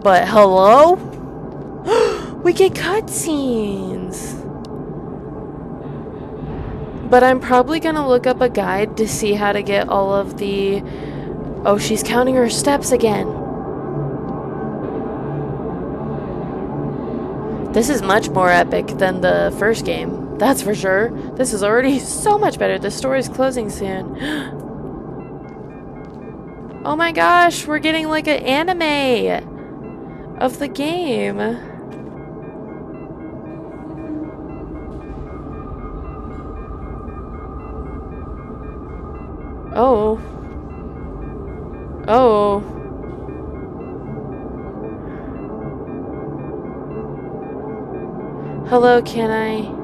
But hello? We get cutscenes. But I'm probably gonna look up a guide to see how to get all of the... Oh, she's counting her steps again. This is much more epic than the first game. That's for sure. This is already so much better. The story's closing soon. Oh my gosh, we're getting like an anime of the game. Oh. Oh. Hello, can I?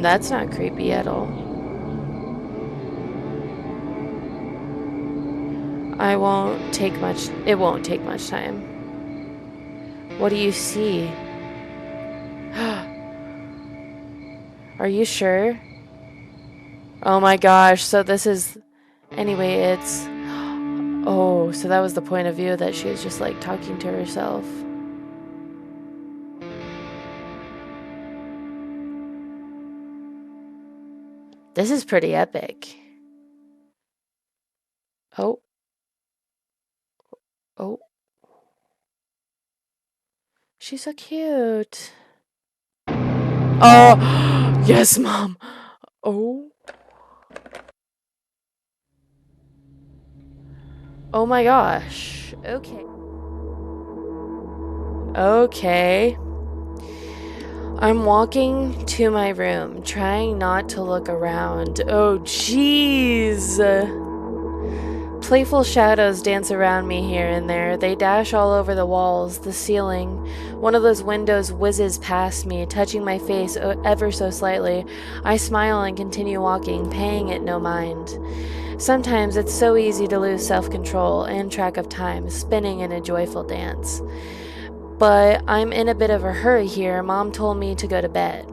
That's not creepy at all. It won't take much time. What do you see? Are you sure? Oh my gosh, so this is... Anyway, it's... Oh, so that was the point of view, that she was just like talking to herself. This is pretty epic. Oh. Oh. She's so cute. Oh, yes, Mom. Oh. Oh my gosh. Okay. Okay. I'm walking to my room, trying not to look around. Oh, jeez. Playful shadows dance around me here and there. They dash all over the walls, the ceiling. One of those windows whizzes past me, touching my face ever so slightly. I smile and continue walking, paying it no mind. Sometimes it's so easy to lose self-control and track of time, spinning in a joyful dance. But I'm in a bit of a hurry here. Mom told me to go to bed.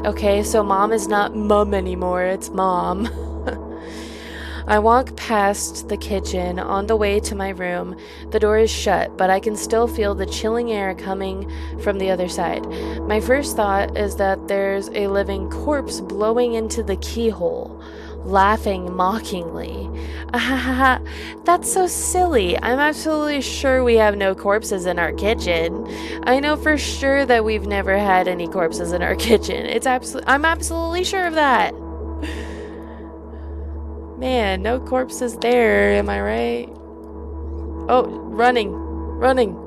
Okay, so Mom is not Mum anymore, it's Mom. I walk past the kitchen on the way to my room. The door is shut, but I can still feel the chilling air coming from the other side. My first thought is that there's a living corpse blowing into the keyhole, laughing mockingly. Ahaha, that's so silly. I'm absolutely sure we have no corpses in our kitchen. I know for sure that we've never had any corpses in our kitchen. I'm absolutely sure of that. Man, no corpses there, am I right? Oh, running.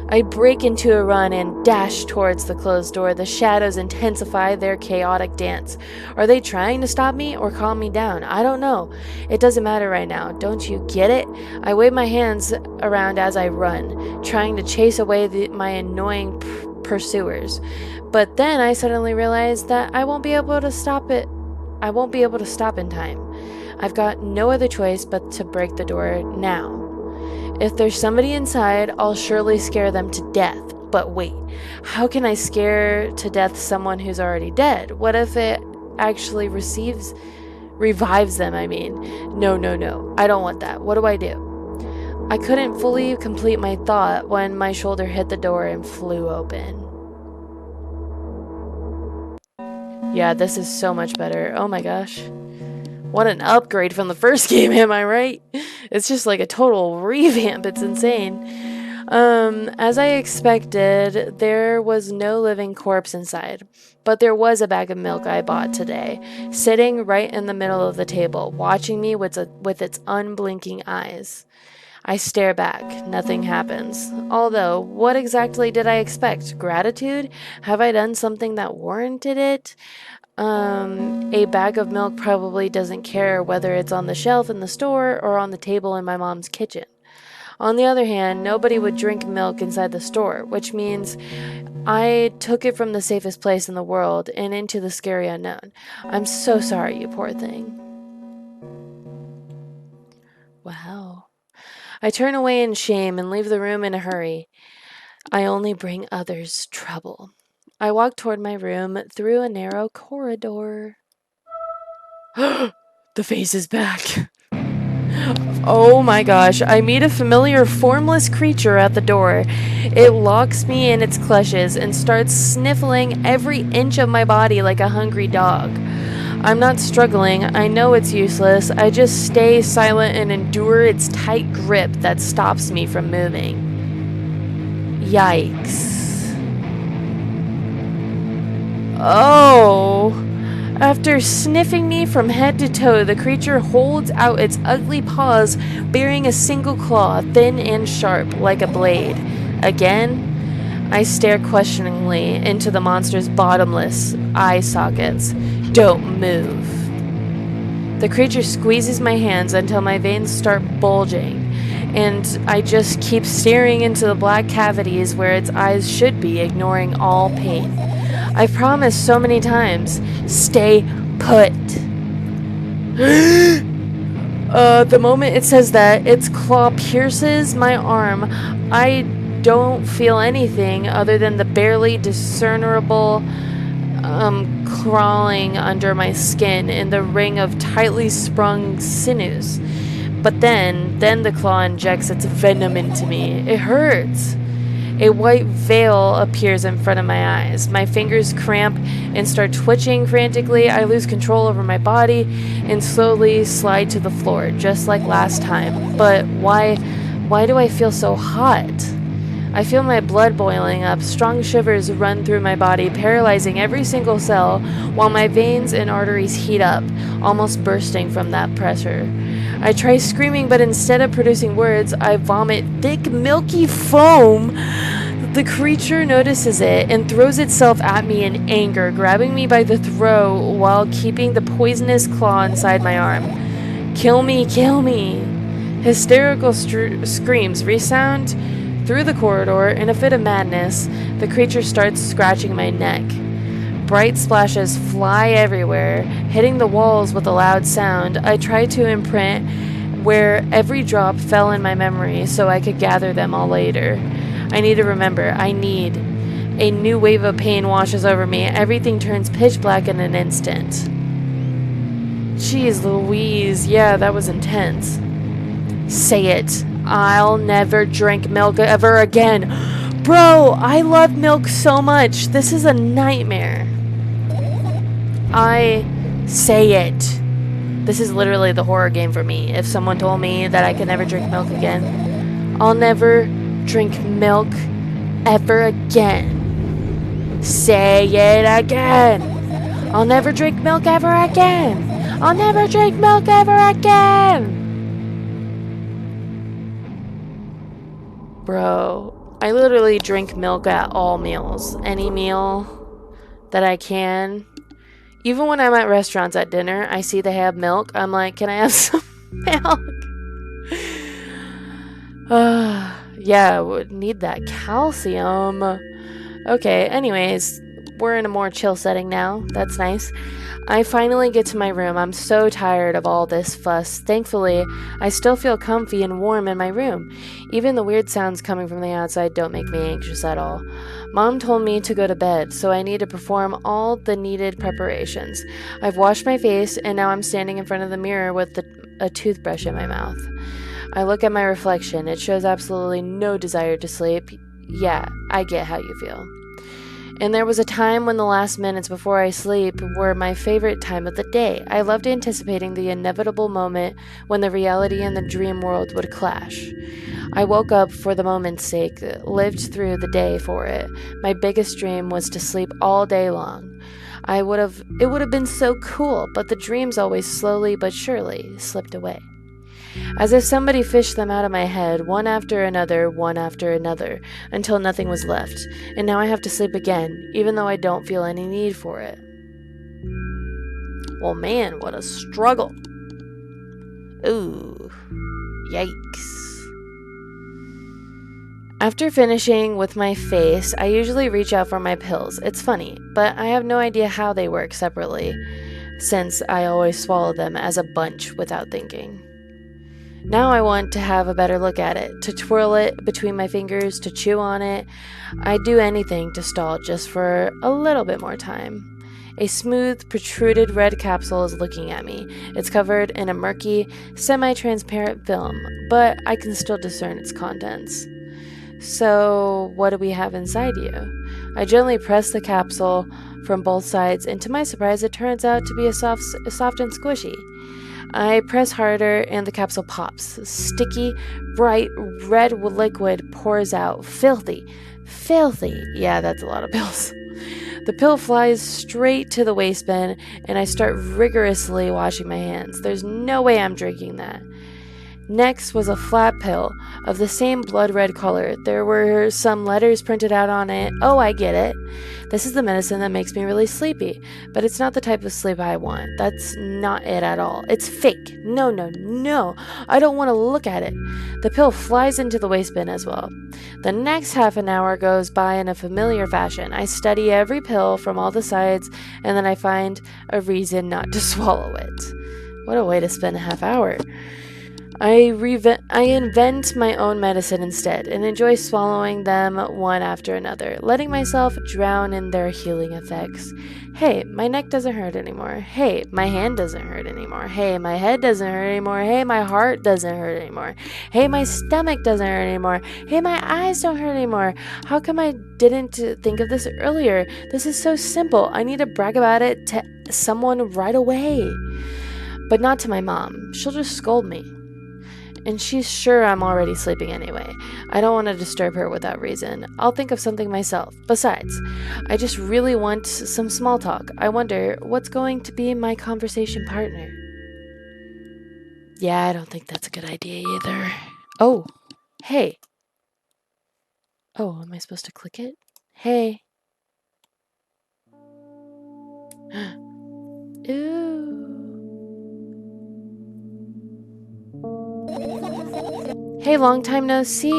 I break into a run and dash towards the closed door. The shadows intensify their chaotic dance. Are they trying to stop me or calm me down? I don't know. It doesn't matter right now. Don't you get it? I wave my hands around as I run, trying to chase away my annoying pursuers. But then I suddenly realize that I won't be able to stop it. I won't be able to stop in time. I've got no other choice but to break the door now. If there's somebody inside, I'll surely scare them to death. But wait, how can I scare to death someone who's already dead? What if it actually revives them, I mean? No. I don't want that. What do I do? I couldn't fully complete my thought when my shoulder hit the door and flew open. Yeah, this is so much better. Oh my gosh. What an upgrade from the first game, am I right? It's just like a total revamp. It's insane. As I expected, there was no living corpse inside, but there was a bag of milk I bought today, sitting right in the middle of the table, watching me with its unblinking eyes. I stare back. Nothing happens. Although, what exactly did I expect? Gratitude? Have I done something that warranted it? A bag of milk probably doesn't care whether it's on the shelf in the store or on the table in my mom's kitchen. On the other hand, nobody would drink milk inside the store, which means I took it from the safest place in the world and into the scary unknown. I'm so sorry, you poor thing. Wow. I turn away in shame and leave the room in a hurry. I only bring others trouble. I walk toward my room through a narrow corridor. The face is back. Oh my gosh, I meet a familiar formless creature at the door. It locks me in its clutches and starts sniffling every inch of my body like a hungry dog. I'm not struggling, I know it's useless, I just stay silent and endure its tight grip that stops me from moving. Yikes. Oh! After sniffing me from head to toe, the creature holds out its ugly paws, bearing a single claw, thin and sharp, like a blade. Again, I stare questioningly into the monster's bottomless eye sockets. Don't move. The creature squeezes my hands until my veins start bulging, and I just keep staring into the black cavities where its eyes should be, ignoring all pain. I've promised so many times, stay put. The moment it says that, its claw pierces my arm. I don't feel anything other than the barely discernible crawling under my skin in the ring of tightly sprung sinews. But then the claw injects its venom into me. It hurts. A white veil appears in front of my eyes. My fingers cramp and start twitching frantically. I lose control over my body and slowly slide to the floor, just like last time. But why do I feel so hot? I feel my blood boiling up. Strong shivers run through my body, paralyzing every single cell, while my veins and arteries heat up, almost bursting from that pressure. I try screaming, but instead of producing words, I vomit thick, milky foam. The creature notices it and throws itself at me in anger, grabbing me by the throat while keeping the poisonous claw inside my arm. Kill me, kill me. Hysterical screams resound through the corridor. In a fit of madness, the creature starts scratching my neck. Bright splashes fly everywhere, hitting the walls with a loud sound. I try to imprint where every drop fell in my memory so I could gather them all later. I need to remember. A new wave of pain washes over me. Everything turns pitch black in an instant. Jeez Louise, yeah, that was intense. Say it. I'll never drink milk ever again. Bro, I love milk so much. This is a nightmare. I say it. This is literally the horror game for me. If someone told me that I could never drink milk again, I'll never drink milk ever again. Say it again. I'll never drink milk ever again. I'll never drink milk ever again. Bro, I literally drink milk at all meals. Any meal that I can. Even when I'm at restaurants at dinner, I see they have milk. I'm like, can I have some milk? Yeah, would need that calcium. Okay, anyways, we're in a more chill setting now. That's nice. I finally get to my room. I'm so tired of all this fuss. Thankfully, I still feel comfy and warm in my room. Even the weird sounds coming from the outside don't make me anxious at all. Mom told me to go to bed, so I need to perform all the needed preparations. I've washed my face, and now I'm standing in front of the mirror with a toothbrush in my mouth. I look at my reflection. It shows absolutely no desire to sleep. Yeah, I get how you feel. And there was a time when the last minutes before I sleep were my favorite time of the day. I loved anticipating the inevitable moment when the reality and the dream world would clash. I woke up for the moment's sake, lived through the day for it. My biggest dream was to sleep all day long. It would have been so cool, but the dreams always slowly but surely slipped away. As if somebody fished them out of my head, one after another, until nothing was left. And now I have to sleep again, even though I don't feel any need for it. Well, man, what a struggle. Ooh, yikes. After finishing with my face, I usually reach out for my pills. It's funny, but I have no idea how they work separately, since I always swallow them as a bunch without thinking. Now I want to have a better look at it, to twirl it between my fingers, to chew on it. I'd do anything to stall just for a little bit more time. A smooth, protruded red capsule is looking at me. It's covered in a murky, semi-transparent film, but I can still discern its contents. So, what do we have inside you? I gently press the capsule from both sides, and to my surprise, it turns out to be soft and squishy. I press harder, and the capsule pops. Sticky, bright red liquid pours out. Filthy. Filthy. Yeah, that's a lot of pills. The pill flies straight to the waste bin, and I start rigorously washing my hands. There's no way I'm drinking that. Next was a flat pill of the same blood red color. There were some letters printed out on it. Oh, I get it. This is the medicine that makes me really sleepy, but it's not the type of sleep I want. That's not it at all. It's fake. No, no, no. I don't want to look at it. The pill flies into the waste bin as well. The next half an hour goes by in a familiar fashion. I study every pill from all the sides, and then I find a reason not to swallow it. What a way to spend a half hour. I invent my own medicine instead and enjoy swallowing them one after another, letting myself drown in their healing effects. Hey, my neck doesn't hurt anymore. Hey, my hand doesn't hurt anymore. Hey, my head doesn't hurt anymore. Hey, my heart doesn't hurt anymore. Hey, my stomach doesn't hurt anymore. Hey, my eyes don't hurt anymore. How come I didn't think of this earlier? This is so simple. I need to brag about it to someone right away. But not to my mom. She'll just scold me. And she's sure I'm already sleeping anyway. I don't want to disturb her without reason. I'll think of something myself. Besides, I just really want some small talk. I wonder what's going to be my conversation partner. Yeah, I don't think that's a good idea either. Oh, hey. Oh, am I supposed to click it? Hey. Ooh. Hey, long time no see.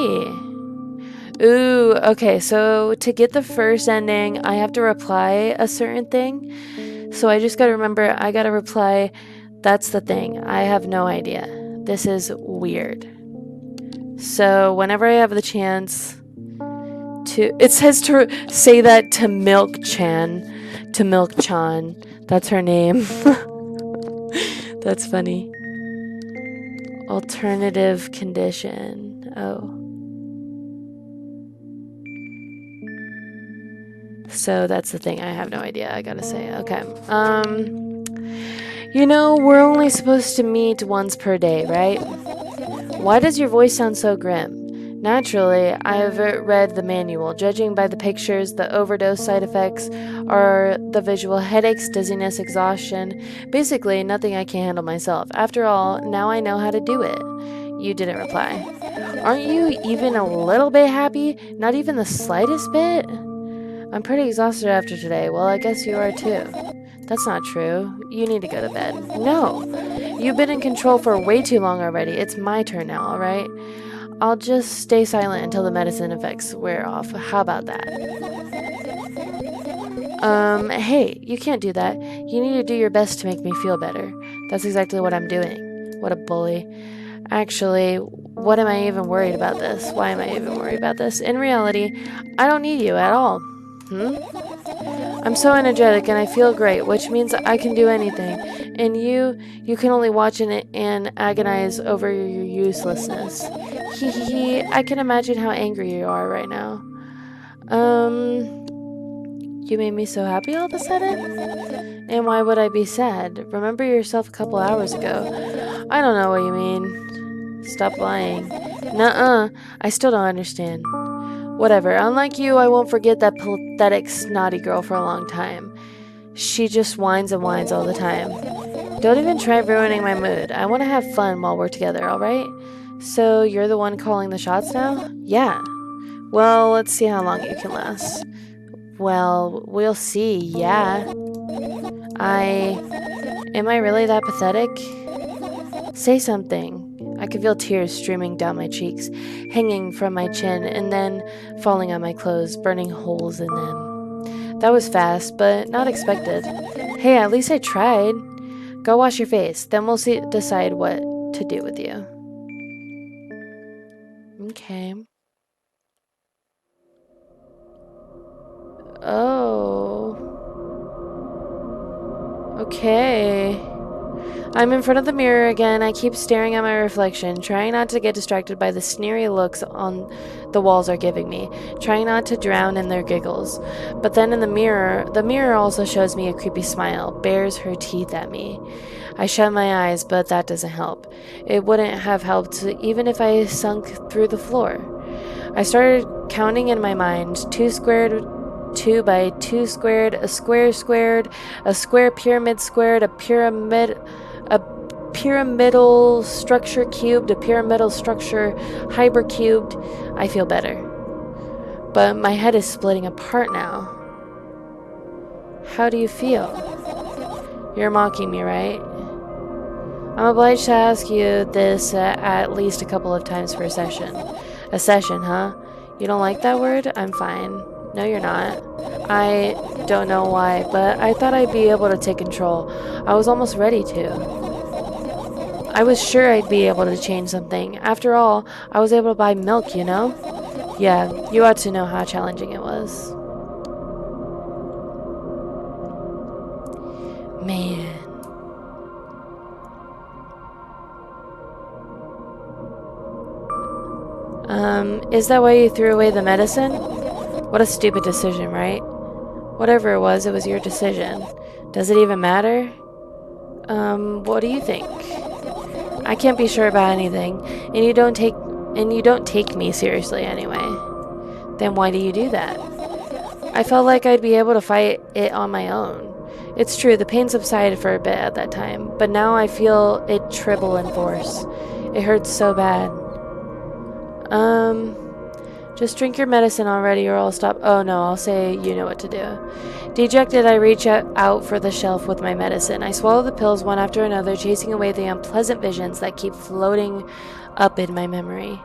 Ooh, okay, so to get the first ending, I have to reply a certain thing. So I just gotta remember, I gotta reply, that's the thing. I have no idea. This is weird. So whenever I have the chance to, it says to say that to Milk Chan, to Milk Chan. That's her name. That's funny. Alternative condition. Oh. So that's the thing. I have no idea. I gotta say. Okay. You know, we're only supposed to meet once per day, right? Why does your voice sound so grim? Naturally, I've read the manual. Judging by the pictures, the overdose side effects are the visual headaches, dizziness, exhaustion. Basically, nothing I can't handle myself. After all, now I know how to do it. You didn't reply. Aren't you even a little bit happy? Not even the slightest bit? I'm pretty exhausted after today. Well, I guess you are too. That's not true. You need to go to bed. No! You've been in control for way too long already. It's my turn now, alright? I'll just stay silent until the medicine effects wear off. How about that? Hey, you can't do that. You need to do your best to make me feel better. That's exactly what I'm doing. What a bully. Actually, what am I even worried about this? Why am I even worried about this? In reality, I don't need you at all. I'm so energetic and I feel great, which means I can do anything. And you can only watch and agonize over your uselessness. Hee hee hee, I can imagine how angry you are right now. You made me so happy all of a sudden? And why would I be sad? Remember yourself a couple hours ago. I don't know what you mean. Stop lying. Nuh-uh, I still don't understand. Whatever, unlike you, I won't forget that pathetic, snotty girl for a long time. She just whines and whines all the time. Don't even try ruining my mood. I want to have fun while we're together, alright? So, you're the one calling the shots now? Yeah. Well, let's see how long you can last. Well, we'll see, yeah. Am I really that pathetic? Say something. I could feel tears streaming down my cheeks, hanging from my chin, and then falling on my clothes, burning holes in them. That was fast, but not expected. Hey, at least I tried. Go wash your face, then we'll decide what to do with you. Okay. Oh. Okay. I'm in front of the mirror again. I keep staring at my reflection, trying not to get distracted by the sneery looks on the walls are giving me, trying not to drown in their giggles. But then in the mirror also shows me a creepy smile, bares her teeth at me. I shut my eyes, but that doesn't help. It wouldn't have helped even if I sunk through the floor. I started counting in my mind, 2 squared, 2 by 2 squared, a square pyramid squared, a pyramidal structure cubed, a pyramidal structure hypercubed. I feel better. But my head is splitting apart now. How do you feel? You're mocking me, right? I'm obliged to ask you this at least a couple of times per session. A session, huh? You don't like that word? I'm fine. No, you're not. I don't know why, but I thought I'd be able to take control. I was almost ready to. I was sure I'd be able to change something. After all, I was able to buy milk, you know? Yeah, you ought to know how challenging it was. Man. Is that why you threw away the medicine? What a stupid decision, right? Whatever it was your decision. Does it even matter? What do you think? I can't be sure about anything, and you don't take me seriously anyway. Then why do you do that? I felt like I'd be able to fight it on my own. It's true, the pain subsided for a bit at that time, but now I feel it triple in force. It hurts so bad. Just drink your medicine already or I'll stop. Oh no, I'll say you know what to do. Dejected, I reach out for the shelf with my medicine. I swallow the pills one after another, chasing away the unpleasant visions that keep floating up in my memory.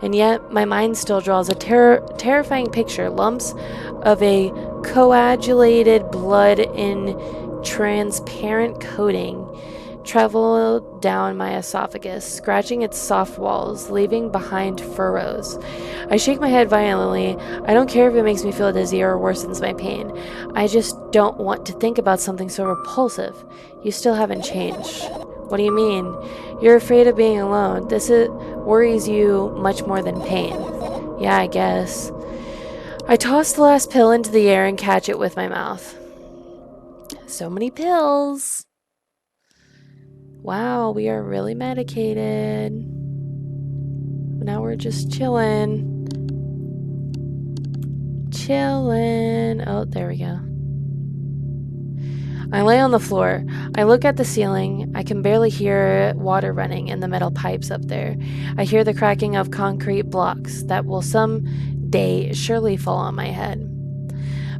And yet, my mind still draws a terrifying picture. Lumps of a coagulated blood in transparent coating travel down my esophagus, scratching its soft walls, leaving behind furrows. I shake my head violently. I don't care if it makes me feel dizzy or worsens my pain. I just don't want to think about something so repulsive. You still haven't changed. What do you mean? You're afraid of being alone. Worries you much more than pain. Yeah, I guess. I toss the last pill into the air and catch it with my mouth. So many pills. Wow, we are really medicated. Now we're just chilling. Oh, there we go. I lay on the floor. I look at the ceiling. I can barely hear water running in the metal pipes up there. I hear the cracking of concrete blocks that will someday surely fall on my head.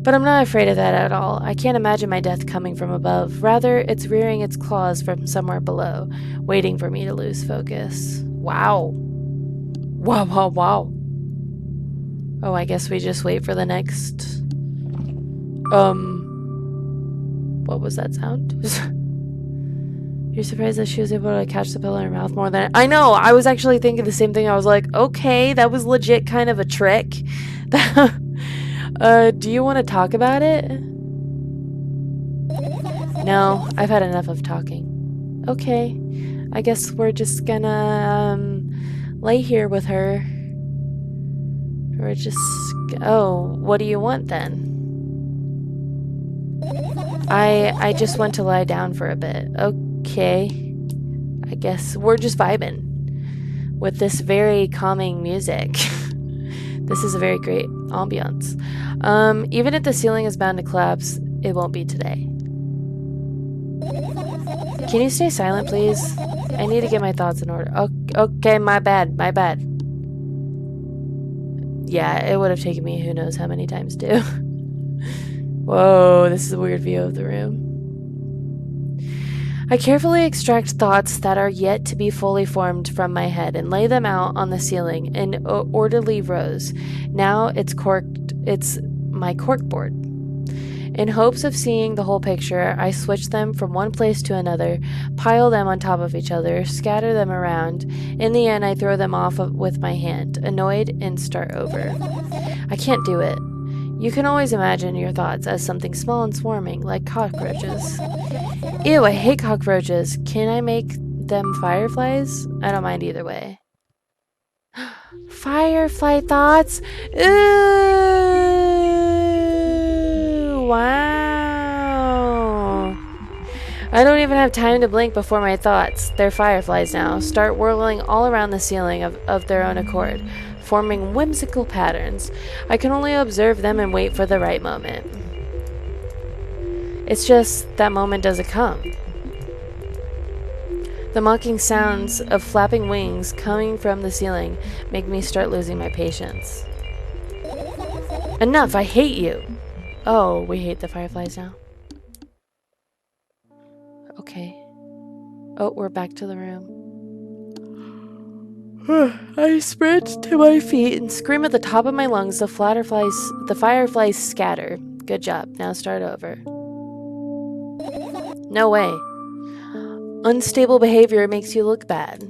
But I'm not afraid of that at all. I can't imagine my death coming from above. Rather, it's rearing its claws from somewhere below, waiting for me to lose focus. Wow. Wow. Oh, I guess we just wait for the next... What was that sound? You're surprised that she was able to catch the pill in her mouth more than... I know! I was actually thinking the same thing. I was like, okay, that was legit kind of a trick. Do you want to talk about it? No, I've had enough of talking. Okay, I guess we're just gonna, lay here with her. We're just... Oh, what do you want then? I just want to lie down for a bit. Okay. I guess we're just vibing with this very calming music. This is a very great ambiance. Even if the ceiling is bound to collapse, it won't be today. Can you stay silent, please? I need to get my thoughts in order. Okay, my bad. Yeah, it would have taken me who knows how many times too. Whoa, this is a weird view of the room. I carefully extract thoughts that are yet to be fully formed from my head and lay them out on the ceiling in orderly rows. Now it's my corkboard. In hopes of seeing the whole picture, I switch them from one place to another, pile them on top of each other, scatter them around. In the end, I throw them off with my hand, annoyed, and start over. I can't do it. You can always imagine your thoughts as something small and swarming, like cockroaches. Ew, I hate cockroaches. Can I make them fireflies? I don't mind either way. Firefly thoughts? Ooh, wow. I don't even have time to blink before my thoughts, they're fireflies now, start whirling all around the ceiling of their own accord, forming whimsical patterns. I can only observe them and wait for the right moment. It's just that moment doesn't come. The mocking sounds of flapping wings coming from the ceiling make me start losing my patience. Enough, I hate you! Oh, we hate the fireflies now. Okay. Oh, we're back to the room. I sprint to my feet and scream at the top of my lungs. The fireflies scatter. Good job. Now start over. No way. Unstable behavior makes you look bad.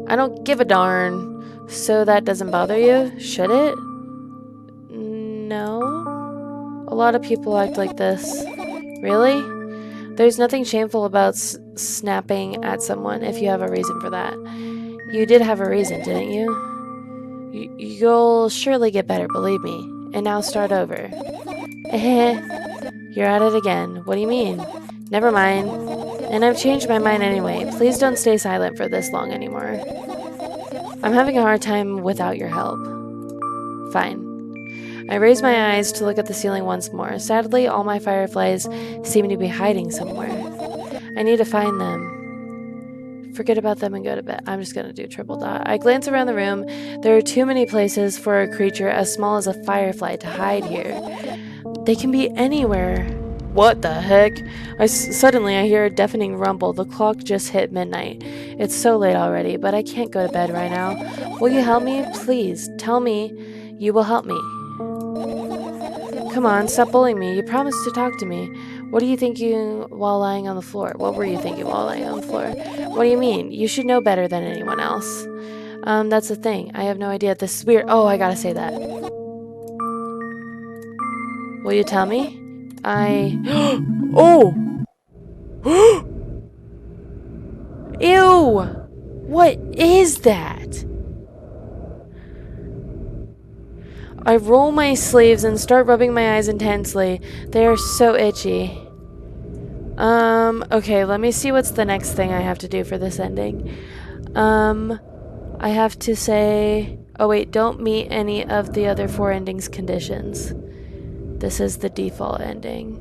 I don't give a darn. So that doesn't bother you? Should it? No. A lot of people act like this. Really? There's nothing shameful about snapping at someone if you have a reason for that. You did have a reason, didn't you? You'll surely get better, believe me. And now start over. You're at it again. What do you mean? Never mind. And I've changed my mind anyway. Please don't stay silent for this long anymore. I'm having a hard time without your help. Fine. I raise my eyes to look at the ceiling once more. Sadly, all my fireflies seem to be hiding somewhere. I need to find them. Forget about them and go to bed. I'm just going to do triple dot. I glance around the room. There are too many places for a creature as small as a firefly to hide here. They can be anywhere. What the heck? Suddenly I hear a deafening rumble. The clock just hit midnight. It's so late already, but I can't go to bed right now. Will you help me? Please, tell me you will help me. Come on, stop bullying me. You promised to talk to me. What are you thinking while lying on the floor? What were you thinking while lying on the floor? What do you mean? You should know better than anyone else. That's the thing. I have no idea. This is weird. Oh, I gotta say that. Will you tell me? Oh! Ew! What is that? I roll my sleeves and start rubbing my eyes intensely. They are so itchy. Okay, let me see what's the next thing I have to do for this ending. I have to say... Oh wait, don't meet any of the other 4 endings conditions. This is the default ending.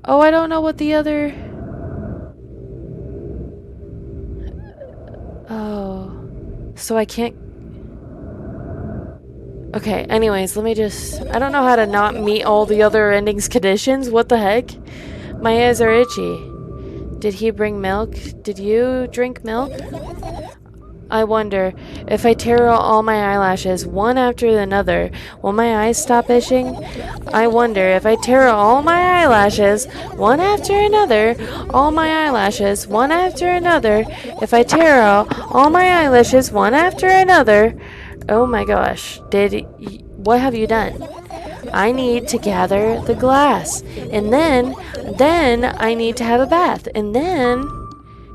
Oh, I don't know what the other... Oh. So I can't... Okay, anyways, let me just... I don't know how to not meet all the other endings conditions. What the heck? My eyes are itchy. Did he bring milk? Did you drink milk? I wonder, if I tear out all my eyelashes one after another, will my eyes stop itching? I wonder, if I tear out all my eyelashes one after another, all my eyelashes one after another, if I tear out all my eyelashes one after another... Oh my gosh, what have you done? I need to gather the glass, and then I need to have a bath, and then...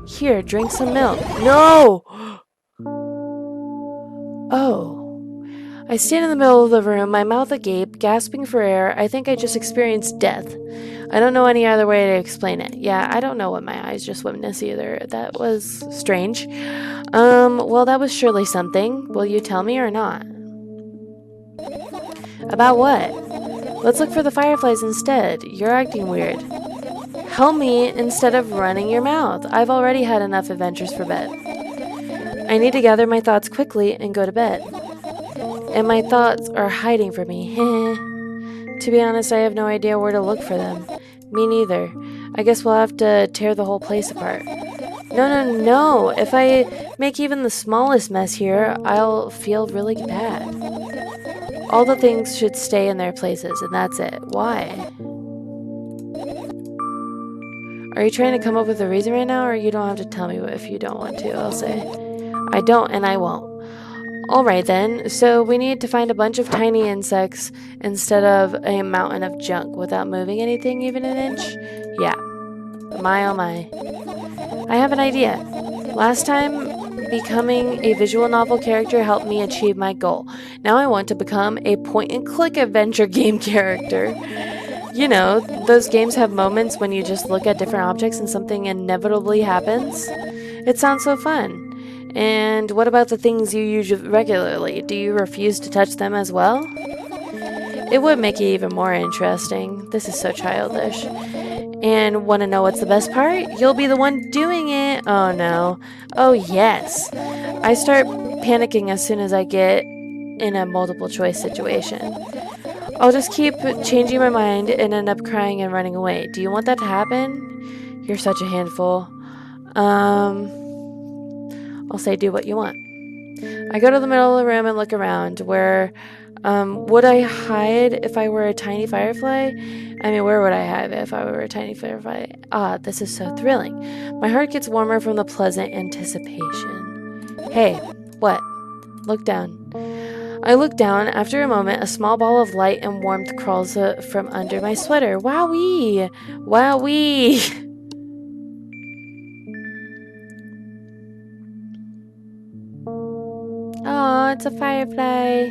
Here, drink some milk. No! Oh. I stand in the middle of the room, my mouth agape, gasping for air. I think I just experienced death. I don't know any other way to explain it. Yeah, I don't know what my eyes just witnessed either. That was strange. Well, that was surely something. Will you tell me or not? About what? Let's look for the fireflies instead. You're acting weird. Help me instead of running your mouth. I've already had enough adventures for bed. I need to gather my thoughts quickly and go to bed. And my thoughts are hiding from me. To be honest, I have no idea where to look for them. Me neither. I guess we'll have to tear the whole place apart. No. If I make even the smallest mess here, I'll feel really bad. All the things should stay in their places, and that's it. Why? Are you trying to come up with a reason right now, or you don't have to tell me if you don't want to? I'll say. I don't, and I won't. Alright then, so we need to find a bunch of tiny insects instead of a mountain of junk without moving anything even an inch? Yeah. My oh my. I have an idea. Last time, becoming a visual novel character helped me achieve my goal. Now I want to become a point-and-click adventure game character. You know, those games have moments when you just look at different objects and something inevitably happens. It sounds so fun. And what about the things you use regularly? Do you refuse to touch them as well? It would make it even more interesting. This is so childish. And want to know what's the best part? You'll be the one doing it. Oh no. Oh yes. I start panicking as soon as I get in a multiple choice situation. I'll just keep changing my mind and end up crying and running away. Do you want that to happen? You're such a handful. I'll say do what you want. I go to the middle of the room and look around. Would I hide if I were a tiny firefly? I mean, where would I hide if I were a tiny firefly? Ah, this is so thrilling. My heart gets warmer from the pleasant anticipation. Hey, what? Look down. I look down. After a moment, a small ball of light and warmth crawls from under my sweater. Wowee! Wowee! Aw, it's a firefly.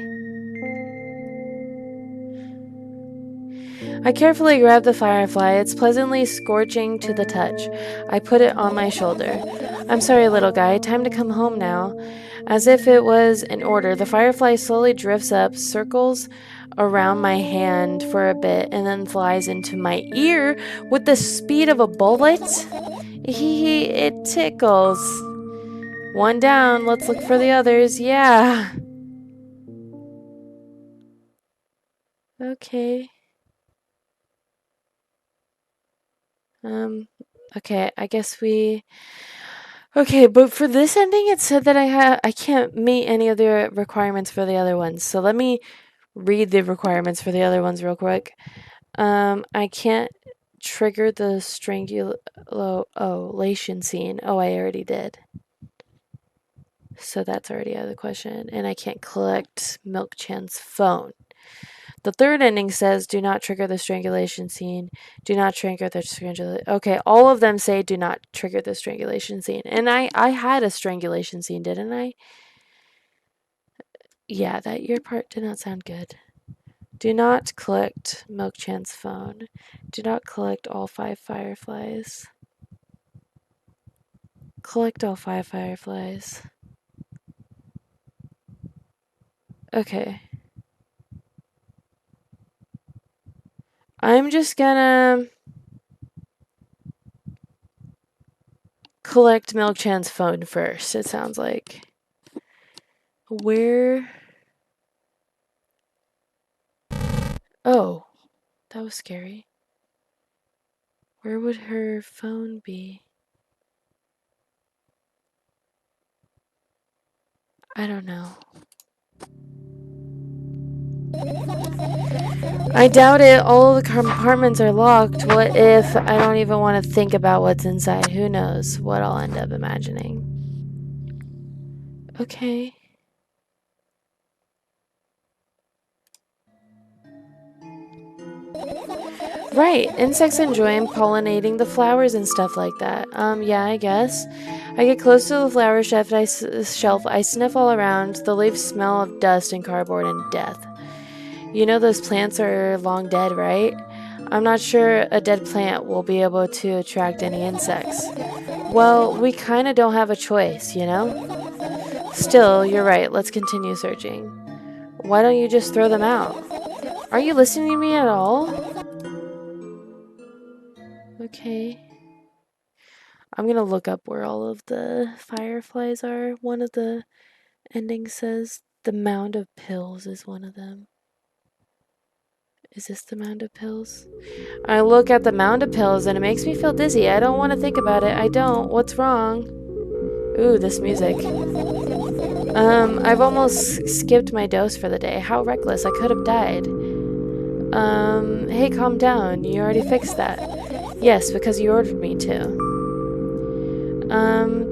I carefully grab the firefly. It's pleasantly scorching to the touch. I put it on my shoulder. I'm sorry, little guy. Time to come home now. As if it was an order, the firefly slowly drifts up, circles around my hand for a bit, and then flies into my ear with the speed of a bullet. It tickles. One down. Let's look for the others. Yeah. Okay. Okay, I guess we... Okay, but for this ending, it said that I can't meet any of the requirements for the other ones. So let me read the requirements for the other ones real quick. I can't trigger the strangulation scene. Oh, I already did. So that's already out of the question. And I can't collect Milk Chan's phone. The third ending says, do not trigger the strangulation scene. Do not trigger the strangulation. Okay, all of them say do not trigger the strangulation scene. And I had a strangulation scene, didn't I? Yeah, that your part did not sound good. Do not collect Milk Chan's phone. Do not collect all 5 fireflies. Collect all 5 fireflies. Okay. I'm just gonna collect Milk Chan's phone first, it sounds like. Where... Oh, that was scary. Where would her phone be? I don't know. I doubt it. All the compartments are locked. What if I don't even want to think about what's inside? Who knows what I'll end up imagining. Okay. Right, insects enjoy pollinating the flowers and stuff like that. Yeah, I guess. I get close to the flower shelf, I sniff all around. The leaves smell of dust and cardboard and death. You know those plants are long dead, right? I'm not sure a dead plant will be able to attract any insects. Well, we kind of don't have a choice, you know? Still, you're right. Let's continue searching. Why don't you just throw them out? Are you listening to me at all? Okay. I'm gonna look up where all of the fireflies are. One of the endings says the mound of pills is one of them. Is this the mound of pills? I look at the mound of pills and it makes me feel dizzy. I don't want to think about it. I don't. What's wrong? Ooh, this music. I've almost skipped my dose for the day. How reckless. I could have died. Hey, calm down. You already fixed that. Yes, because you ordered me to.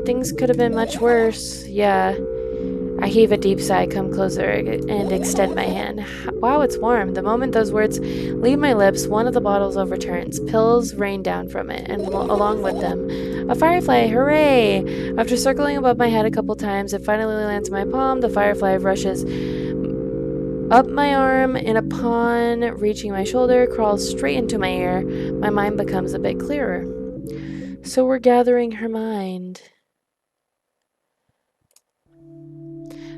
Things could have been much worse. Yeah. I heave a deep sigh, come closer, and extend my hand. Wow, it's warm. The moment those words leave my lips, one of the bottles overturns. Pills rain down from it, and along with them, a firefly. Hooray! After circling above my head a couple times, it finally lands in my palm. The firefly rushes up my arm, and upon reaching my shoulder, crawls straight into my ear. My mind becomes a bit clearer. So we're gathering her mind.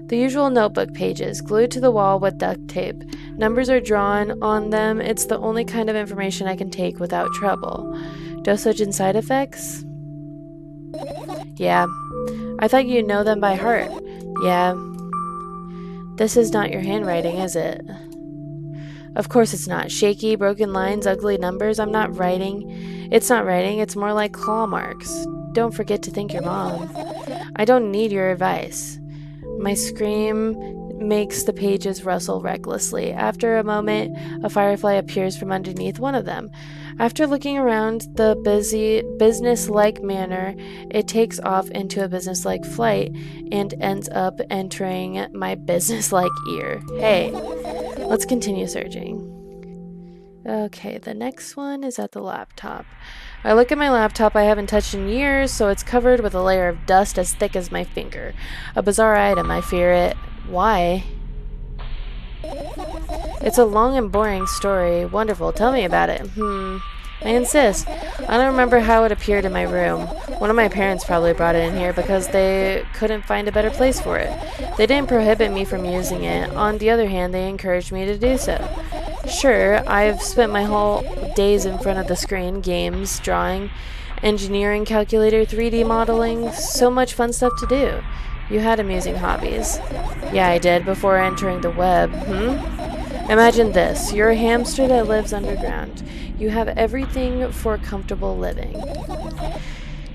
The usual notebook pages, glued to the wall with duct tape. Numbers are drawn on them. It's the only kind of information I can take without trouble. Dosage and side effects? Yeah. I thought you'd know them by heart. Yeah. This is not your handwriting, is it? Of course it's not. Shaky, broken lines, ugly numbers. I'm not writing. It's not writing. It's more like claw marks. Don't forget to thank your mom. I don't need your advice. My scream makes the pages rustle recklessly. After a moment, a firefly appears from underneath one of them. After looking around the business-like manner, it takes off into a business-like flight and ends up entering my business-like ear. Hey, let's continue searching. Okay, the next one is at the laptop. I look at my laptop I haven't touched in years, so it's covered with a layer of dust as thick as my finger. A bizarre item, I fear it. Why? It's a long and boring story. Wonderful. Tell me about it. I insist. I don't remember how it appeared in my room. One of my parents probably brought it in here because they couldn't find a better place for it. They didn't prohibit me from using it. On the other hand, they encouraged me to do so. Sure, I've spent my whole days in front of the screen, games, drawing, engineering, calculator, 3D modeling, so much fun stuff to do. You had amusing hobbies. Yeah, I did, before entering the web. Imagine this. You're a hamster that lives underground. You have everything for comfortable living.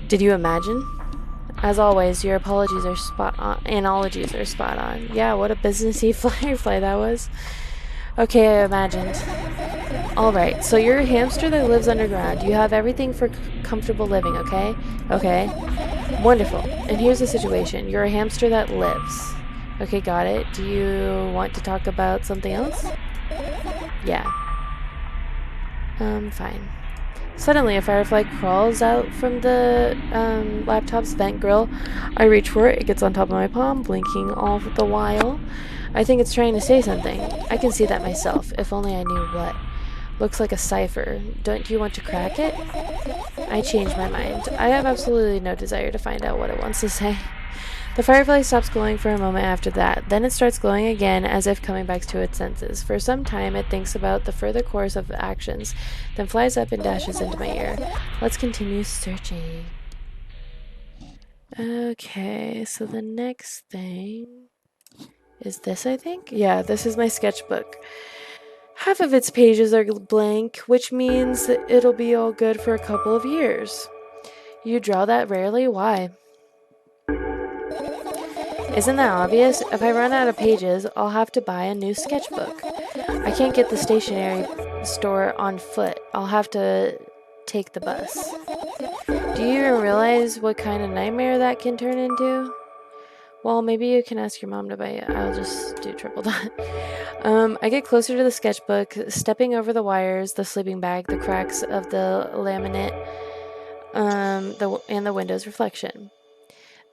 Did you imagine? As always, your apologies are spot on. Analogies are spot on. Yeah, what a businessy firefly that was. Okay, I imagined. Alright, so you're a hamster that lives underground. You have everything for comfortable living, okay? Okay. Wonderful. And here's the situation. You're a hamster that lives. Okay, got it. Do you want to talk about something else? Yeah. Fine. Suddenly, a firefly crawls out from the laptop's vent grill. I reach for it. It gets on top of my palm, blinking all the while. I think it's trying to say something. I can see that myself, if only I knew what. Looks like a cipher. Don't you want to crack it? I change my mind. I have absolutely no desire to find out what it wants to say. The firefly stops glowing for a moment after that. Then it starts glowing again, as if coming back to its senses. For some time, it thinks about the further course of actions, then flies up and dashes into my ear. Let's continue searching. Okay, so the next thing is this, I think? Yeah, this is my sketchbook. Half of its pages are blank, which means that it'll be all good for a couple of years. You draw that rarely? Why? Isn't that obvious? If I run out of pages, I'll have to buy a new sketchbook. I can't get the stationery store on foot. I'll have to take the bus. Do you even realize what kind of nightmare that can turn into? Well, maybe you can ask your mom to buy it. I'll just do triple that. I get closer to the sketchbook, stepping over the wires, the sleeping bag, the cracks of the laminate, and the window's reflection.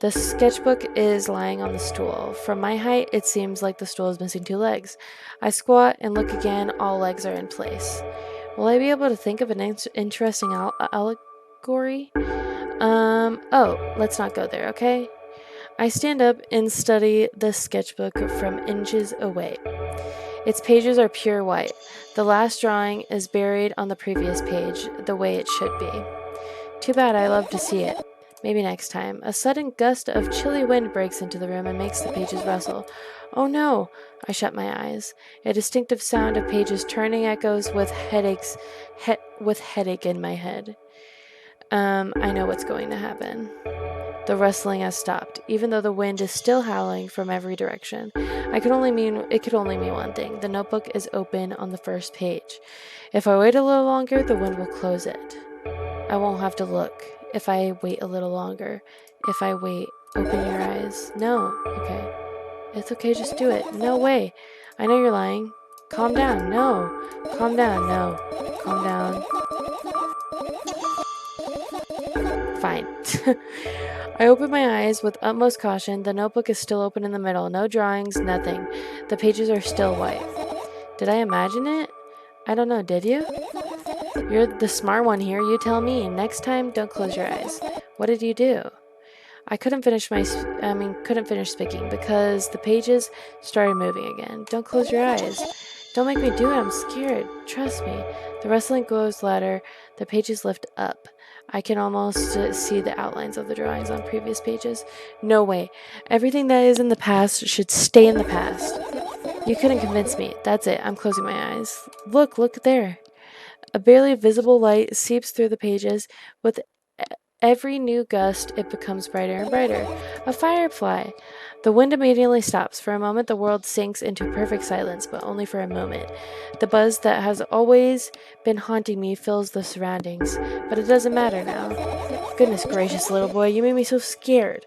The sketchbook is lying on the stool. From my height, it seems like the stool is missing two legs. I squat and look again. All legs are in place. Will I be able to think of an interesting allegory? Oh, let's not go there, okay? I stand up and study the sketchbook from inches away. Its pages are pure white. The last drawing is buried on the previous page, the way it should be. Too bad. I love to see it. Maybe next time. A sudden gust of chilly wind breaks into the room and makes the pages rustle. Oh no! I shut my eyes. A distinctive sound of pages turning echoes with headache in my head. I know what's going to happen. The rustling has stopped, even though the wind is still howling from every direction. It could only mean one thing. The notebook is open on the first page. If I wait a little longer, the wind will close it. I won't have to look. If I wait a little longer. If I wait, open your eyes. No. Okay. It's okay, just do it. No way. I know you're lying. Calm down. No. Calm down. No. Calm down. Fine. I open my eyes with utmost caution. The notebook is still open in the middle. No drawings, nothing. The pages are still white. Did I imagine it? I don't know, did you? You're the smart one here. You tell me. Next time, don't close your eyes. What did you do? I couldn't finish speaking because the pages started moving again. Don't close your eyes. Don't make me do it. I'm scared. Trust me. The rustling grows louder. The pages lift up. I can almost see the outlines of the drawings on previous pages. No way. Everything that is in the past should stay in the past. You couldn't convince me. That's it. I'm closing my eyes. Look there. A barely visible light seeps through the pages. With every new gust, it becomes brighter and brighter. A firefly. The wind immediately stops. For a moment, the world sinks into perfect silence, but only for a moment. The buzz that has always been haunting me fills the surroundings, but it doesn't matter now. Goodness gracious, little boy, you made me so scared.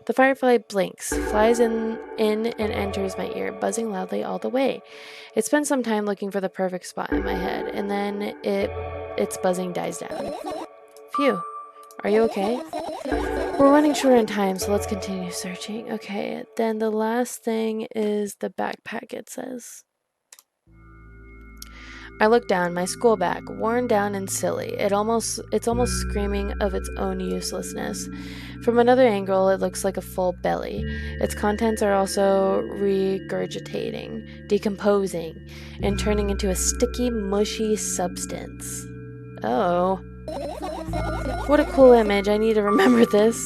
The firefly blinks, flies in and enters my ear, buzzing loudly all the way. It spends some time looking for the perfect spot in my head, and then its buzzing dies down. Phew. Are you okay? We're running short on time, so let's continue searching. Okay, then the last thing is the backpack, it says. I look down, my school bag, worn down and silly. It's almost screaming of its own uselessness. From another angle, it looks like a full belly. Its contents are also regurgitating, decomposing, and turning into a sticky, mushy substance. Oh. What a cool image. I need to remember this.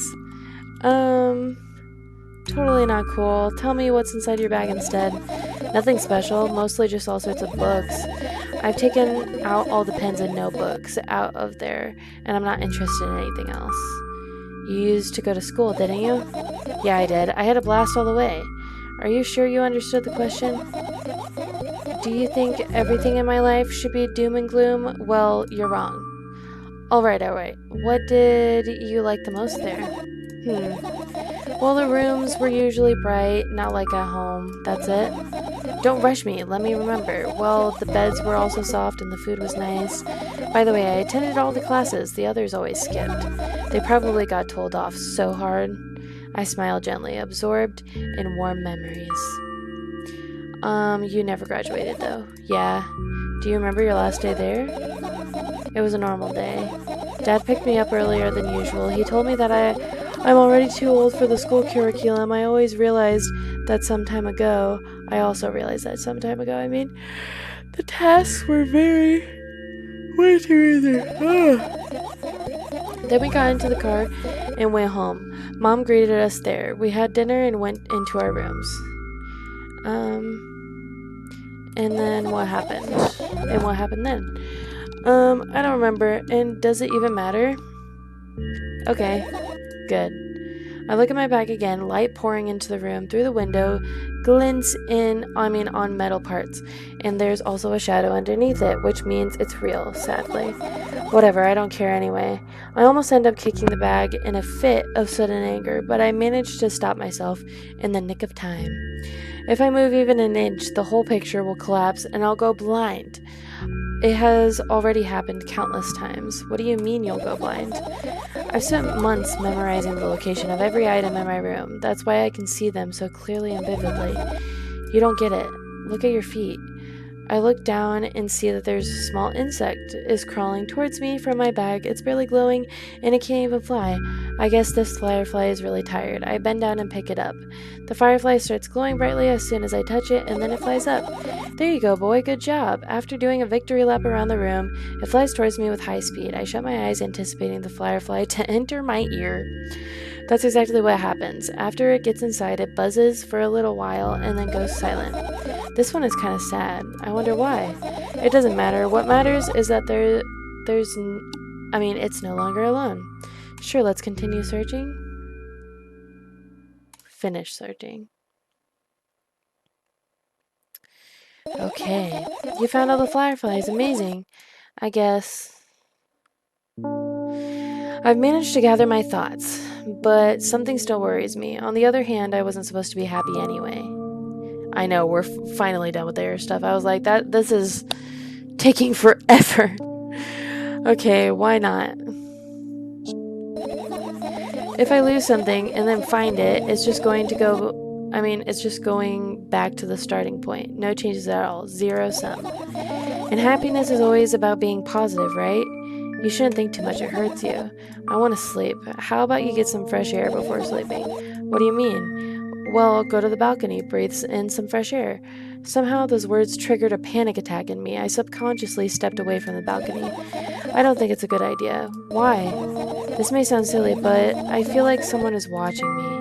Totally not cool. Tell me what's inside your bag instead. Nothing special, mostly just all sorts of books. I've taken out all the pens and notebooks out of there, and I'm not interested in anything else. You used to go to school, didn't you? Yeah, I did. I had a blast all the way. Are you sure you understood the question? Do you think everything in my life should be doom and gloom? Well, you're wrong. All right. What did you like the most there? Well, the rooms were usually bright, not like at home. That's it. Don't rush me. Let me remember. Well, the beds were also soft and the food was nice. By the way, I attended all the classes. The others always skipped. They probably got told off so hard. I smiled gently, absorbed in warm memories. You never graduated, though. Yeah. Do you remember your last day there? It was a normal day. Dad picked me up earlier than usual. He told me that I'm already too old for the school curriculum. I also realized that some time ago, the tasks were way too easy. Then we got into the car and went home. Mom greeted us there. We had dinner and went into our rooms. And then what happened? And what happened then? I don't remember. And does it even matter? Okay, good. I look at my bag again, light pouring into the room through the window, glints on metal parts, and there's also a shadow underneath it, which means it's real, sadly. Whatever, I don't care anyway. I almost end up kicking the bag in a fit of sudden anger, but I managed to stop myself in the nick of time. If I move even an inch, the whole picture will collapse and I'll go blind. It has already happened countless times. What do you mean you'll go blind? I've spent months memorizing the location of every item in my room. That's why I can see them so clearly and vividly. You don't get it. Look at your feet. I look down and see that there's a small insect is crawling towards me from my bag. It's barely glowing and it can't even fly. I guess this firefly is really tired. I bend down and pick it up. The firefly starts glowing brightly as soon as I touch it, and then it flies up. There you go, boy. Good job. After doing a victory lap around the room, it flies towards me with high speed. I shut my eyes, anticipating the firefly to enter my ear. That's exactly what happens. After it gets inside, it buzzes for a little while and then goes silent. This one is kind of sad. I wonder why. It doesn't matter. What matters is that it's no longer alone. Sure, let's continue searching. Finish searching. Okay, you found all the fireflies. Amazing. I guess I've managed to gather my thoughts, but something still worries me. On the other hand, I wasn't supposed to be happy anyway. I know, we're finally done with their stuff. I was like, this is taking forever. Okay, why not? If I lose something and then find it, it's just going to go... it's just going back to the starting point. No changes at all. Zero sum. And happiness is always about being positive, right? You shouldn't think too much, it hurts you. I want to sleep. How about you get some fresh air before sleeping? What do you mean? Well, go to the balcony, breathe in some fresh air. Somehow those words triggered a panic attack in me. I subconsciously stepped away from the balcony. I don't think it's a good idea. Why? This may sound silly, but I feel like someone is watching me.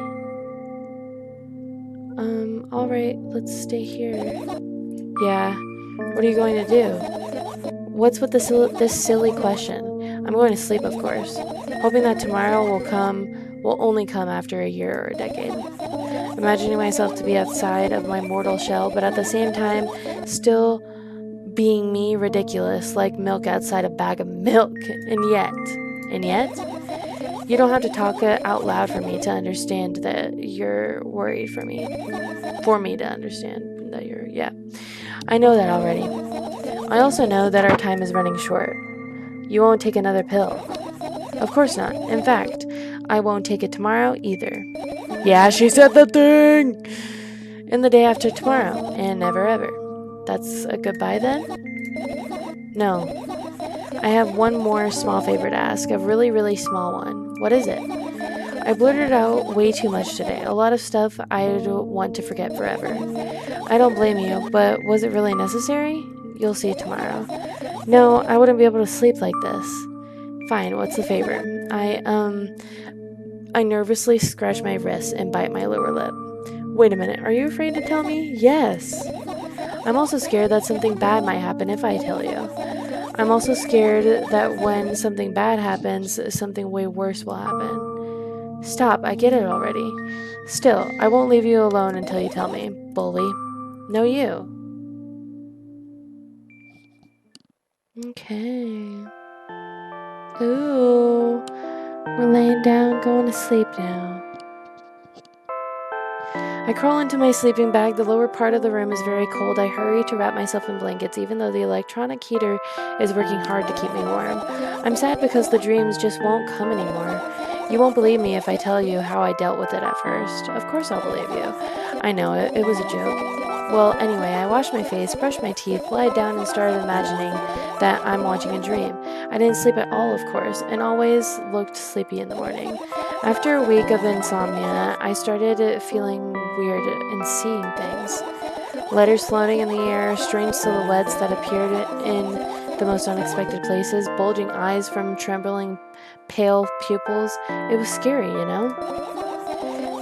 Alright, let's stay here. Yeah, what are you going to do? What's with this silly question? I'm going to sleep, of course, hoping that tomorrow will only come after a year or a decade. Imagining myself to be outside of my mortal shell, but at the same time, still being me, ridiculous, like milk outside a bag of milk. And yet, you don't have to talk out loud for me to understand that you're worried for me. For me to understand that yeah. I know that already. I also know that our time is running short. You won't take another pill. Of course not. In fact, I won't take it tomorrow either. Yeah, she said the thing! And the day after tomorrow, and never ever. That's a goodbye then? No. I have one more small favor to ask, a really, really small one. What is it? I blurted out way too much today. A lot of stuff I'd want to forget forever. I don't blame you, but was it really necessary? You'll see tomorrow. No, I wouldn't be able to sleep like this. Fine, what's the favor? I nervously scratch my wrist and bite my lower lip. Wait a minute, are you afraid to tell me? Yes. I'm also scared that something bad might happen if I tell you. I'm also scared that when something bad happens, something way worse will happen. Stop, I get it already. Still, I won't leave you alone until you tell me, bully. No, you. Okay. Ooh, we're laying down, going to sleep now. I crawl into my sleeping bag. The lower part of the room is very cold. I hurry to wrap myself in blankets, even though the electronic heater is working hard to keep me warm. I'm sad because the dreams just won't come anymore. You won't believe me if I tell you how I dealt with it at first. Of course I'll believe you. I know, it was a joke. Well, anyway, I washed my face, brushed my teeth, lied down, and started imagining that I'm watching a dream. I didn't sleep at all, of course, and always looked sleepy in the morning. After a week of insomnia, I started feeling weird and seeing things. Letters floating in the air, strange silhouettes that appeared in the most unexpected places, bulging eyes from trembling, pale pupils. It was scary, you know?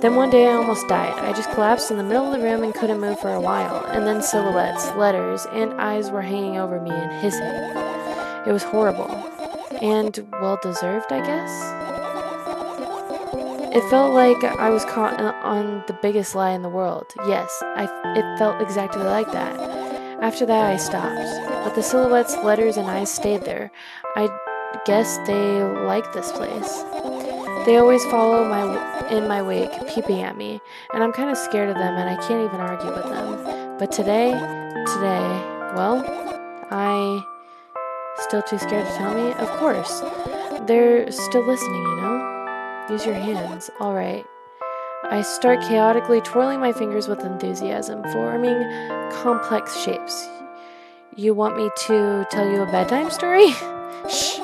Then one day I almost died. I just collapsed in the middle of the room and couldn't move for a while. And then silhouettes, letters, and eyes were hanging over me and hissing. It was horrible. And well-deserved, I guess? It felt like I was caught on the biggest lie in the world. Yes, it felt exactly like that. After that, I stopped. But the silhouettes, letters, and eyes stayed there. I guess they liked this place. They always follow in my wake, peeping at me, and I'm kind of scared of them, and I can't even argue with them. But today, well, I still too scared to tell me? Of course. They're still listening, you know? Use your hands. All right. I start chaotically twirling my fingers with enthusiasm, forming complex shapes. You want me to tell you a bedtime story? Shh.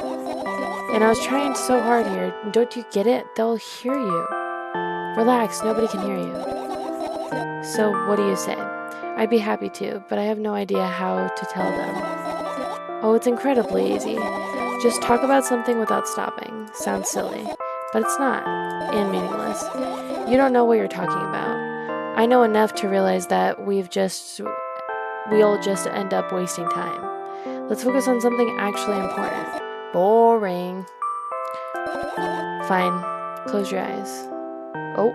And I was trying so hard here. Don't you get it? They'll hear you. Relax, nobody can hear you. So what do you say? I'd be happy to, but I have no idea how to tell them. Oh, it's incredibly easy. Just talk about something without stopping. Sounds silly, but it's not, and meaningless. You don't know what you're talking about. I know enough to realize that we'll just end up wasting time. Let's focus on something actually important. Boring. Fine. Close your eyes. Oh.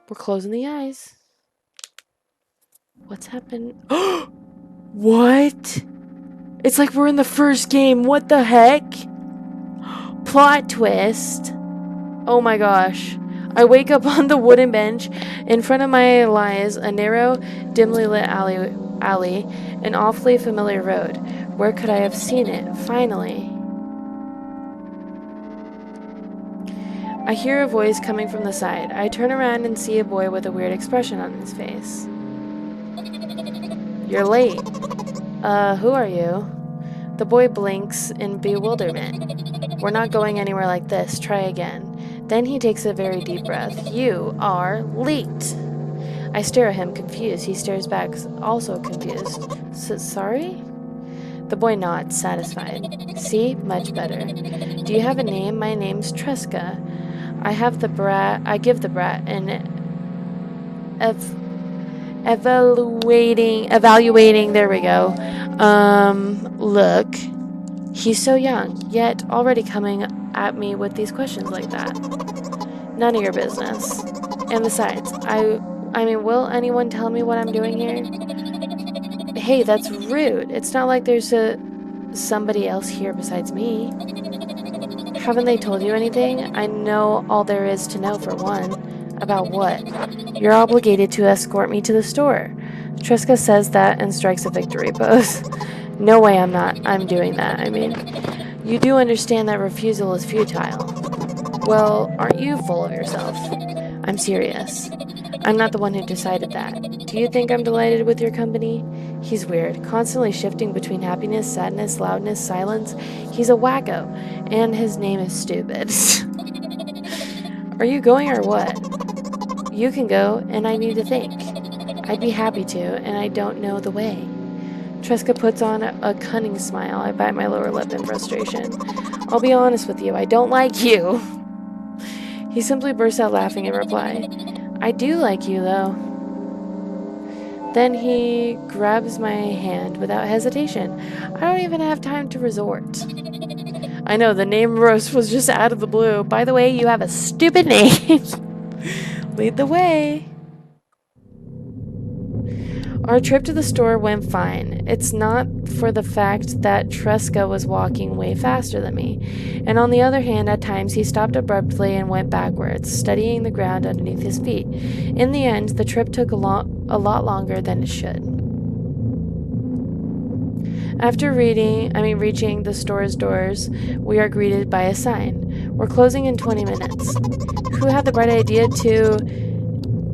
We're closing the eyes. What's happened? What? It's like we're in the first game. What the heck? Plot twist. Oh my gosh. I wake up on the wooden bench. In front of my lies a narrow, dimly lit alley, an awfully familiar road. Where could I have seen it? Finally. I hear a voice coming from the side. I turn around and see a boy with a weird expression on his face. You're late. Who are you? The boy blinks in bewilderment. We're not going anywhere like this. Try again. Then he takes a very deep breath. You are late. I stare at him, confused. He stares back, also confused. Sorry? The boy nods, satisfied. See? Much better. Do you have a name? My name's Tresca. I give the brat an evaluating, there we go. Look. He's so young, yet already coming at me with these questions like that. None of your business. And besides, I mean, will anyone tell me what I'm doing here? Hey, that's rude. It's not like there's somebody else here besides me. Haven't they told you anything? I know all there is to know, for one. About what? You're obligated to escort me to the store. Tresca says that and strikes a victory pose. No way I'm doing that. I mean, you do understand that refusal is futile. Well, aren't you full of yourself? I'm serious. I'm not the one who decided that. Do you think I'm delighted with your company? He's weird, constantly shifting between happiness, sadness, loudness, silence. He's a wacko, and his name is stupid. Are you going or what? You can go, and I need to think. I'd be happy to, and I don't know the way. Tresca puts on a cunning smile. I bite my lower lip in frustration. I'll be honest with you, I don't like you. He simply bursts out laughing in reply. I do like you, though. Then he grabs my hand without hesitation. I don't even have time to resort. I know, the name roast was just out of the blue. By the way, you have a stupid name. Lead the way. Our trip to the store went fine. It's not for the fact that Tresca was walking way faster than me. And on the other hand, at times he stopped abruptly and went backwards, studying the ground underneath his feet. In the end, the trip took a lot longer than it should. After reaching the store's doors, we are greeted by a sign. We're closing in 20 minutes. Who had the bright idea to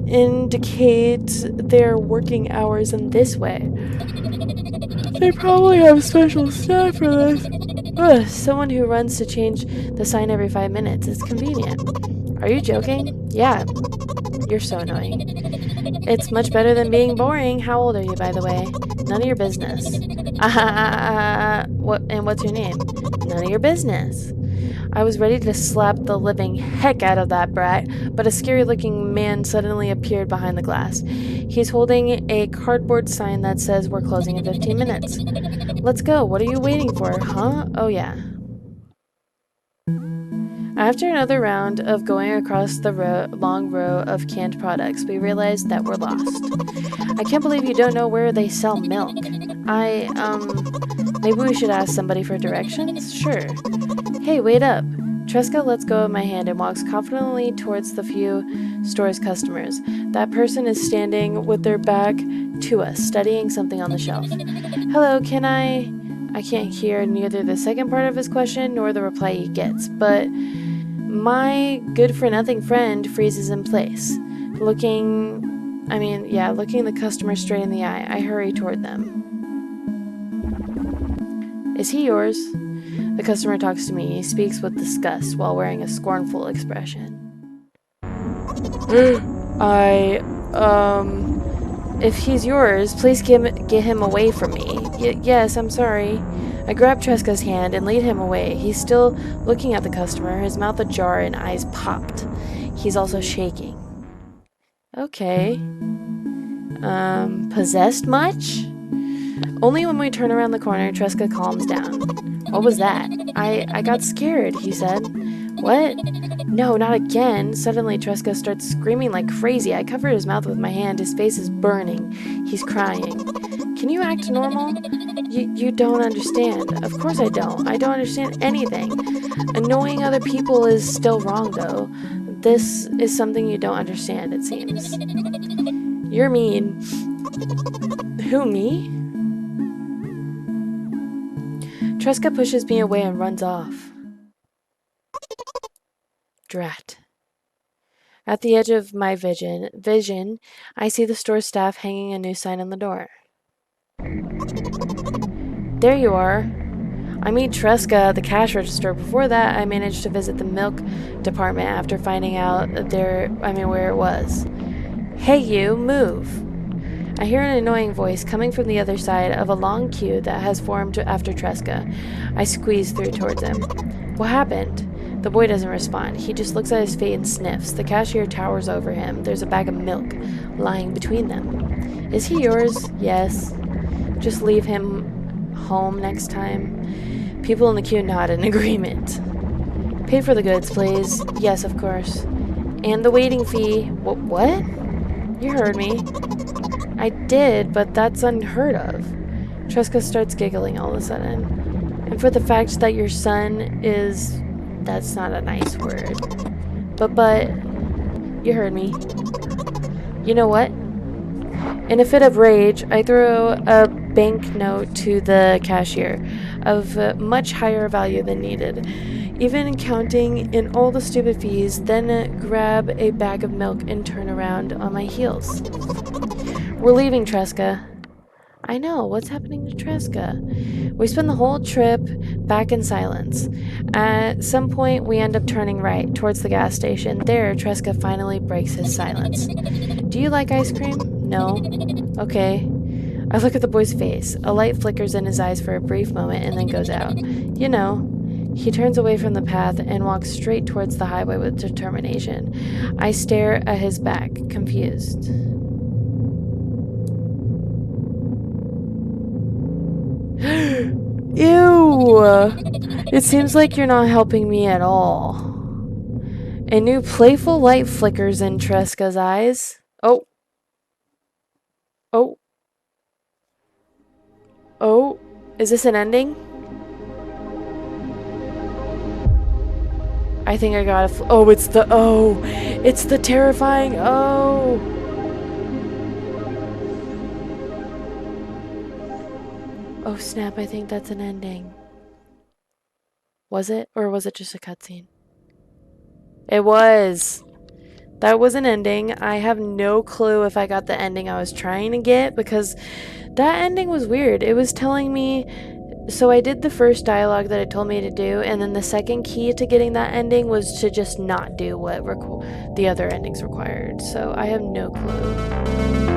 indicate their working hours in this way? They probably have special staff for this. Ugh, someone who runs to change the sign every 5 minutes. It's convenient. Are you joking? Yeah. You're so annoying. It's much better than being boring. How old are you, by the way? None of your business. What? And what's your name? None of your business. I was ready to slap the living heck out of that brat, but a scary-looking man suddenly appeared behind the glass. He's holding a cardboard sign that says we're closing in 15 minutes. Let's go. What are you waiting for, huh? Oh, yeah. After another round of going across the long row of canned products, we realized that we're lost. I can't believe you don't know where they sell milk. Maybe we should ask somebody for directions? Sure. Hey, wait up. Tresca lets go of my hand and walks confidently towards the few store's customers. That person is standing with their back to us, studying something on the shelf. Hello, can I can't hear neither the second part of his question nor the reply he gets, but my good-for-nothing friend freezes in place. Looking the customer straight in the eye, I hurry toward them. Is he yours? The customer talks to me. He speaks with disgust while wearing a scornful expression. If he's yours, please get him away from me. Yes, I'm sorry. I grab Tresca's hand and lead him away. He's still looking at the customer, his mouth ajar and eyes popped. He's also shaking. Okay. Possessed much? Only when we turn around the corner, Tresca calms down. What was that? I got scared, he said. What? No, not again. Suddenly, Tresca starts screaming like crazy. I covered his mouth with my hand. His face is burning. He's crying. Can you act normal? You don't understand. Of course I don't. I don't understand anything. Annoying other people is still wrong, though. This is something you don't understand, it seems. You're mean. Who, me? Tresca pushes me away and runs off. Drat. At the edge of my vision, I see the store staff hanging a new sign on the door. There you are. I meet Tresca at the cash register. Before that, I managed to visit the milk department after finding out where it was. Hey you, move. I hear an annoying voice coming from the other side of a long queue that has formed after Tresca. I squeeze through towards him. What happened? The boy doesn't respond. He just looks at his feet and sniffs. The cashier towers over him. There's a bag of milk lying between them. Is he yours? Yes. Just leave him home next time. People in the queue nod in agreement. Pay for the goods, please. Yes, of course. And the waiting fee. What? You heard me. I did, but that's unheard of. Tresca starts giggling all of a sudden. And for the fact that your son is... That's not a nice word. But, you heard me. You know what? In a fit of rage, I throw a banknote to the cashier of much higher value than needed. Even counting in all the stupid fees, then grab a bag of milk and turn around on my heels. We're leaving, Tresca. I know, what's happening to Tresca? We spend the whole trip back in silence. At some point, we end up turning right towards the gas station. There, Tresca finally breaks his silence. Do you like ice cream? No. Okay. I look at the boy's face. A light flickers in his eyes for a brief moment and then goes out. You know. He turns away from the path and walks straight towards the highway with determination. I stare at his back, confused. Ew! It seems like you're not helping me at all. A new playful light flickers in Tresca's eyes. Oh. Oh. Oh. Is this an ending? I think I got a... Oh, it's the... Oh. It's the terrifying... Oh. Oh, snap. I think that's an ending. Was it? Or was it just a cutscene? It was. That was an ending. I have no clue if I got the ending I was trying to get because that ending was weird. It was telling me... So I did the first dialogue that it told me to do, and then the second key to getting that ending was to just not do what the other endings required. So I have no clue.